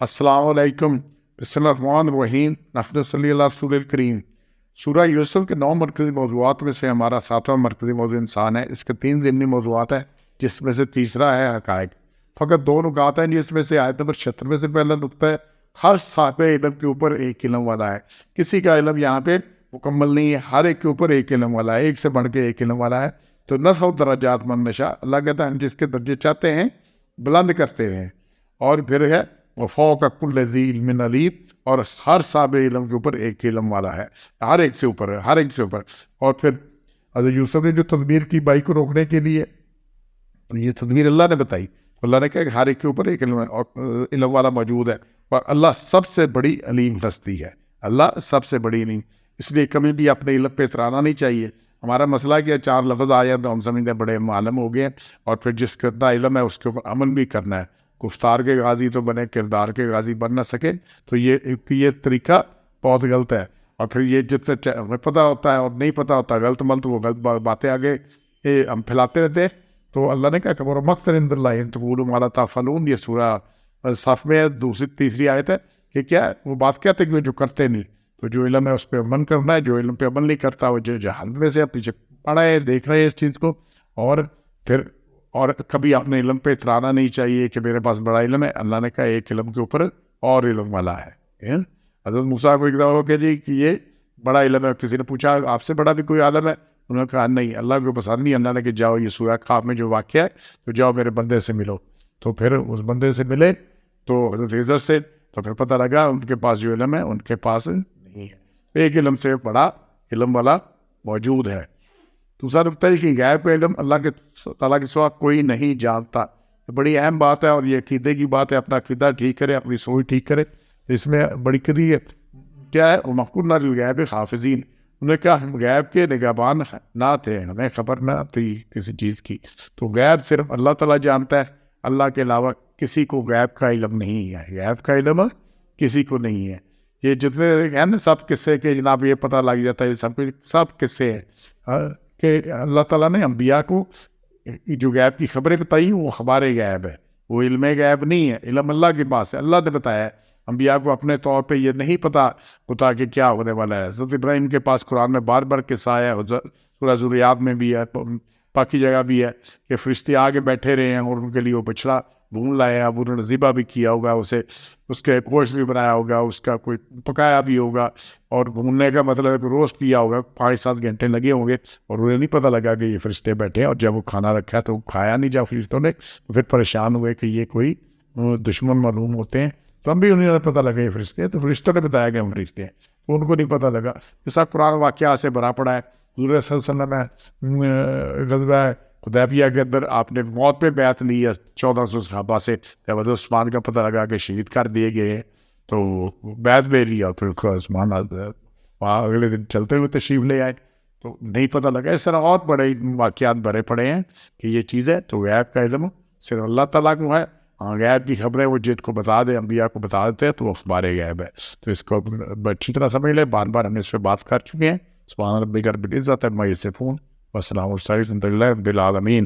السلام علیکم، بسم اللہ الرحمن الرحیم، نحمد صلی اللہ رسول الکریم۔ سورہ یوسف کے 9 مرکزی موضوعات میں سے ہمارا 7واں مرکزی موضوع انسان ہے۔ اس کے 3 ضمنی موضوعات ہیں، جس میں سے تیسرا ہے حقائق۔ فقط 2 نکات ہیں، جس میں سے آیت نمبر 76 میں سے پہلا نقطہ ہے، ہر صاحب علم کے اوپر ایک علم والا ہے۔ کسی کا علم یہاں پہ مکمل نہیں ہے، ہر ایک کے اوپر ایک علم والا ہے، ایک سے بڑھ کے ایک علم والا ہے۔ تو نرفع درجات من نشاء، اللہ کہتا ہے ہم جس کے درجے چاہتے ہیں بلند کرتے ہیں۔ اور پھر ہے وفوق کل ذی علم علیم، اور ہر صاحب علم کے اوپر ایک علم والا ہے، ہر ایک سے اوپر ہے، ہر ایک سے اوپر۔ اور پھر حضرت یوسف نے جو تدبیر کی بائی کو روکنے کے لیے، یہ تدبیر اللہ نے بتائی، اللہ نے کہا کہ ہر ایک کے اوپر ایک علم اور علم والا موجود ہے، اور اللہ سب سے بڑی علیم ہستی ہے، اللہ سب سے بڑی علیم۔ اس لیے کبھی بھی اپنے علم پہ اترانا نہیں چاہیے۔ ہمارا مسئلہ کیا، 4 لفظ آ جائیں تو ہم سمجھتے ہیں بڑے معلم ہو گئے ہیں، اور پھر جس کا اتنا علم ہے اس کے اوپر عمل بھی کرنا ہے۔ گفتار کے غازی تو بنے، کردار کے غازی بن نہ سکے، تو یہ طریقہ بہت غلط ہے۔ اور پھر یہ جتنے ہمیں پتہ ہوتا ہے اور نہیں پتہ ہوتا غلط ملت، وہ غلط باتیں آگے ہم پھیلاتے رہتے ہیں۔ تو اللہ نے کہا کبر مقتا عند اللہ ان تقولوا ما لا تفعلون، یہ سورہ صف میں تیسری آیت ہے کہ کیا ہے وہ بات کہتے کہ جو کرتے نہیں۔ تو جو علم ہے اس پہ عمل کرنا ہے، جو علم پہ عمل نہیں کرتا وہ جہالت میں سے پیچھے پڑا ہے، دیکھ رہے ہیں اس چیز کو۔ اور کبھی اپنے علم پہ اترانا نہیں چاہیے کہ میرے پاس بڑا علم ہے۔ اللہ نے کہا ایک علم کے اوپر اور علم والا ہے۔ حضرت موسیٰ کو ایک دفعہ ہو کہ جی کہ یہ بڑا علم ہے، کسی نے پوچھا آپ سے بڑا بھی کوئی عالم ہے؟ انہوں نے کہا نہیں، اللہ کو پسند نہیں۔ اللہ نے کہ جاؤ، یہ سورہ کہف میں جو واقعہ ہے، تو جاؤ میرے بندے سے ملو۔ تو پھر اس بندے سے ملے تو حضرت خضر سے، تو پھر پتہ لگا ان کے پاس جو علم ہے ان کے پاس نہیں ہے، ایک علم سے بڑا علم والا موجود ہے۔ دوسرا نقطہ ہے کہ غیب کا علم اللہ کے تعالیٰ کے سوا کوئی نہیں جانتا۔ بڑی اہم بات ہے، اور یہ عقیدے کی بات ہے۔ اپنا عقیدہ ٹھیک کرے، اپنی سوچ ٹھیک کرے۔ اس میں بڑی کری ہے کیا ہے، وَمَا لِلْغَیبِ حَافِظِينَ، انہوں نے کہا ہم غیب کے نگہبان نہ تھے، ہمیں خبر نہ تھی کسی چیز کی۔ تو غیب صرف اللہ تعالیٰ جانتا ہے، اللہ کے علاوہ کسی کو غیب کا علم نہیں ہے، غیب کا علم کسی کو نہیں ہے۔ یہ جتنے ہیں نا سب قصے کے جناب یہ پتہ لگ جاتا ہے، سب قصے ہیں کہ اللہ تعالیٰ نے انبیاء کو جو غیب کی خبریں بتائی وہ ہمارے غیب ہے، وہ علم غیب نہیں ہے، علم اللہ کے پاس ہے۔ اللہ نے بتایا ہے انبیاء کو، اپنے طور پہ یہ نہیں پتہ ہوتا کہ کیا ہونے والا ہے۔ حضرت ابراہیم کے پاس قرآن میں بار بار قصہ آیا ہے، سورہ ذریات میں بھی ہے، باقی جگہ بھی ہے کہ فرشتے آگے بیٹھے رہے ہیں اور ان کے لیے وہ بچڑا بھون لائے ہیں، اب انہوں نے ذبح بھی کیا ہوگا، اس کے گوشت بھی بنایا ہوگا، اس کا کوئی پکایا بھی ہوگا، اور بھوننے کا مطلب ہے کہ روسٹ کیا ہوگا، 5-7 گھنٹے لگے ہوں گے، اور انہیں نہیں پتہ لگا کہ یہ فرشتے بیٹھے ہیں۔ اور جب وہ کھانا رکھا تو کھایا نہیں جا فرشتوں نے، تو پھر پریشان ہوئے کہ یہ کوئی دشمن معلوم ہوتے ہیں۔ تو ہم بھی انہیں پتہ لگا یہ فرشتے ہیں، تو فرشتوں نے بتایا کہ ہم فرشتے ہیں، تو ان کو نہیں پتہ لگا۔ جیسا قرآن واقعہ سے بھرا پڑا ہے۔ حضور صلی اللہ علیہ وسلم میں غزوہ حدیبیہ کے اندر آپ نے موت پہ بیعت لی ہے 1400 صحابہ سے، جب حضرت عثمان کا پتہ لگا کہ شہید کر دیے گئے ہیں تو بیعت لے لیا، اور پھر عثمان وہاں اگلے دن چلتے ہوئے تشریف لے آئے، تو نہیں پتہ لگا۔ اس طرح اور بڑے واقعات بھرے پڑے ہیں کہ یہ چیز ہے۔ تو غیب کا علم صرف اللہ تعالیٰ کو ہے، غیب کی خبریں وہ جن کو بتا دے، انبیاء کو بتا دیتے ہیں، تو وہ اخبار غیب ہے۔ تو اس کو اچھی طرح سمجھ لیں، بار بار ہم اس پہ بات کر چکے ہیں۔ سبحان ربک رب العزت عما یصفون، وسلام علی المرسلین، الحمد للہ رب العالمین۔